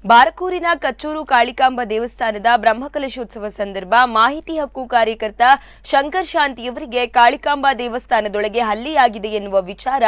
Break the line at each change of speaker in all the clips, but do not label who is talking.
ಬಾರಕೂರಿನ ಕಚ್ಚೂರು ಕಾಳಿಕಾಂಬ ದೇವಸ್ಥಾನದ ಬ್ರಹ್ಮಕಲಶೋತ್ಸವ ಸಂದರ್ಭ ಮಾಹಿತಿ ಹಕ್ಕು ಕಾರ್ಯಕರ್ತ ಶಂಕರ್ ಶಾಂತಿಯವರಿಗೆ ಕಾಳಿಕಾಂಬಾ ದೇವಸ್ಥಾನದೊಳಗೆ ಹಲ್ಲೆಯಾಗಿದೆ ಎನ್ನುವ ವಿಚಾರ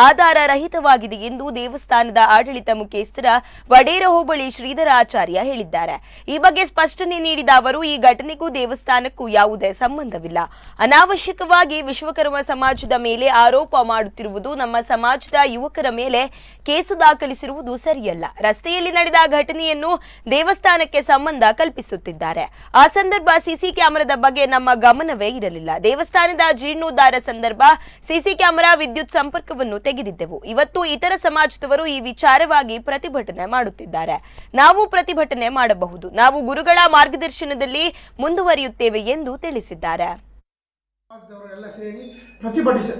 ಆಧಾರ ರಹಿತವಾಗಿದೆ ಎಂದು ದೇವಸ್ಥಾನದ ಆಡಳಿತ ಮುಖ್ಯಸ್ಥರ ವಡೇರ ಹೋಬಳಿ ಶ್ರೀಧರ ಆಚಾರ್ಯ ಹೇಳಿದ್ದಾರೆ. ಈ ಬಗ್ಗೆ ಸ್ಪಷ್ಟನೆ ನೀಡಿದ ಅವರು, ಈ ಘಟನೆಗೂ ದೇವಸ್ಥಾನಕ್ಕೂ ಯಾವುದೇ ಸಂಬಂಧವಿಲ್ಲ. ಅನಾವಶ್ಯಕವಾಗಿ ವಿಶ್ವಕರ್ಮ ಸಮಾಜದ ಮೇಲೆ ಆರೋಪ ಮಾಡುತ್ತಿರುವುದು, ನಮ್ಮ ಸಮಾಜದ ಯುವಕರ ಮೇಲೆ ಕೇಸು ದಾಖಲಿಸಿರುವುದು ಸರಿಯಲ್ಲ. ರಸ್ತೆಯಲ್ಲಿ ನಡೆದ ಘಟನೆಯನ್ನು ದೇವಸ್ಥಾನಕ್ಕೆ ಸಂಬಂಧ ಕಲ್ಪಿಸುತ್ತಿದ್ದಾರೆ. ಆ ಸಂದರ್ಭ ಸಿಸಿ ಕ್ಯಾಮೆರಾದ ಬಗ್ಗೆ ನಮ್ಮ ಗಮನವೇ ಇರಲಿಲ್ಲ. ದೇವಸ್ಥಾನದ ಜೀರ್ಣೋದ್ಧಾರ ಸಂದರ್ಭ ಸಿಸಿ ಕ್ಯಾಮೆರಾ ವಿದ್ಯುತ್ ಸಂಪರ್ಕವನ್ನು ತೆಗೆದಿದ್ದೆವು. ಇವತ್ತು ಇತರ ಸಮಾಜದವರು ಈ ವಿಚಾರವಾಗಿ ಪ್ರತಿಭಟನೆ ಮಾಡುತ್ತಿದ್ದಾರೆ. ನಾವು ಪ್ರತಿಭಟನೆ ಮಾಡಬಹುದು. ನಾವು ಗುರುಗಳ ಮಾರ್ಗದರ್ಶನದಲ್ಲಿ ಮುಂದುವರಿಯುತ್ತೇವೆ ಎಂದು ತಿಳಿಸಿದ್ದಾರೆ.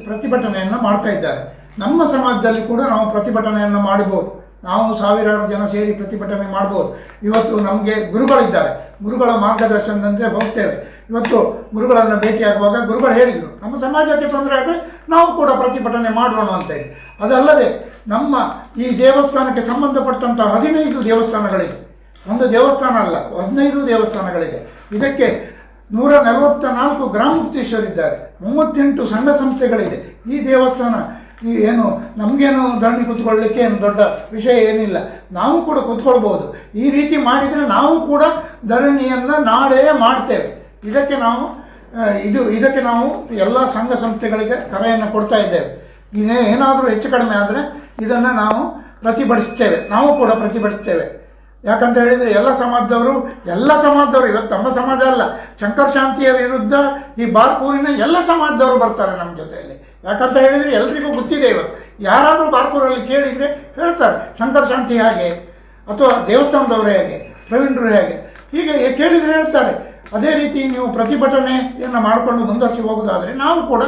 ಪ್ರತಿಭಟನೆಯನ್ನು ಮಾಡ್ತಾ ಇದ್ದಾರೆ. ನಮ್ಮ ಸಮಾಜದಲ್ಲಿ ಕೂಡ ನಾವು ಪ್ರತಿಭಟನೆಯನ್ನು ಮಾಡಬಹುದು. ನಾವು ಸಾವಿರಾರು ಜನ ಸೇರಿ ಪ್ರತಿಭಟನೆ ಮಾಡ್ಬೋದು. ಇವತ್ತು ನಮಗೆ ಗುರುಗಳಿದ್ದಾರೆ, ಗುರುಗಳ ಮಾರ್ಗದರ್ಶನದಂತೆ ಹೋಗ್ತೇವೆ. ಇವತ್ತು ಗುರುಗಳನ್ನು ಭೇಟಿಯಾಗುವಾಗ ಗುರುಗಳು ಹೇಳಿದರು, ನಮ್ಮ ಸಮಾಜಕ್ಕೆ ತೊಂದರೆ ಆದರೆ ನಾವು ಕೂಡ ಪ್ರತಿಭಟನೆ ಮಾಡೋಣ ಅಂತೇಳಿ. ಅದಲ್ಲದೆ ನಮ್ಮ ಈ ದೇವಸ್ಥಾನಕ್ಕೆ ಸಂಬಂಧಪಟ್ಟಂಥ 15 ದೇವಸ್ಥಾನಗಳಿದೆ. ಒಂದು ದೇವಸ್ಥಾನ ಅಲ್ಲ, 15 ದೇವಸ್ಥಾನಗಳಿದೆ. ಇದಕ್ಕೆ 144 ಗ್ರಾಮ ಮುಕ್ತೇಶ್ವರಿದ್ದಾರೆ, 38 ಸಂಘ ಸಂಸ್ಥೆಗಳಿದೆ. ಈ ದೇವಸ್ಥಾನ ಏನು ನಮಗೇನು ಧರಣಿ ಕೂತ್ಕೊಳ್ಳಲಿಕ್ಕೆ ಏನು ದೊಡ್ಡ ವಿಷಯ ಏನಿಲ್ಲ. ನಾವು ಕೂಡ ಕೂತ್ಕೊಳ್ಬೋದು. ಈ ರೀತಿ ಮಾಡಿದರೆ ನಾವು ಕೂಡ ಧರಣಿಯನ್ನು ನಾಳೆ ಮಾಡ್ತೇವೆ. ಇದಕ್ಕೆ ನಾವು ಎಲ್ಲ ಸಂಘ ಸಂಸ್ಥೆಗಳಿಗೆ ಕರೆಯನ್ನು ಕೊಡ್ತಾ ಇದ್ದೇವೆ. ಏನಾದರೂ ಹೆಚ್ಚು ಕಡಿಮೆ ಆದರೆ ಇದನ್ನು ನಾವು ಪ್ರತಿಭಟಿಸ್ತೇವೆ. ನಾವು ಕೂಡ ಪ್ರತಿಭಟಿಸ್ತೇವೆ. ಯಾಕಂತ ಹೇಳಿದರೆ ಎಲ್ಲ ಸಮಾಜದವರು ಇವತ್ತು ನಮ್ಮ ಸಮಾಜ ಅಲ್ಲ, ಶಂಕರ್ ಶಾಂತಿಯ ವಿರುದ್ಧ ಈ ಬಾರ್ಕೂರಿನ ಎಲ್ಲ ಸಮಾಜದವರು ಬರ್ತಾರೆ ನಮ್ಮ ಜೊತೆಯಲ್ಲಿ. ಯಾಕಂತ ಹೇಳಿದರೆ ಎಲ್ರಿಗೂ ಗೊತ್ತಿದೆ. ಇವತ್ತು ಯಾರಾದರೂ ಬಾರ್ಕೂರಲ್ಲಿ ಕೇಳಿದರೆ ಹೇಳ್ತಾರೆ, ಶಂಕರ್ ಶಾಂತಿ ಹೇಗೆ, ಅಥವಾ ದೇವಸ್ಥಾನದವರೇ ಹೇಗೆ, ಪ್ರವೀಣರು ಹೇಗೆ, ಹೀಗೆ ಕೇಳಿದರೆ ಹೇಳ್ತಾರೆ. ಅದೇ ರೀತಿ ನೀವು ಪ್ರತಿಭಟನೆಯನ್ನು ಮಾಡಿಕೊಂಡು ಮುಂದುವರಿಸಿ ಹೋಗೋದಾದರೆ ನಾವು ಕೂಡ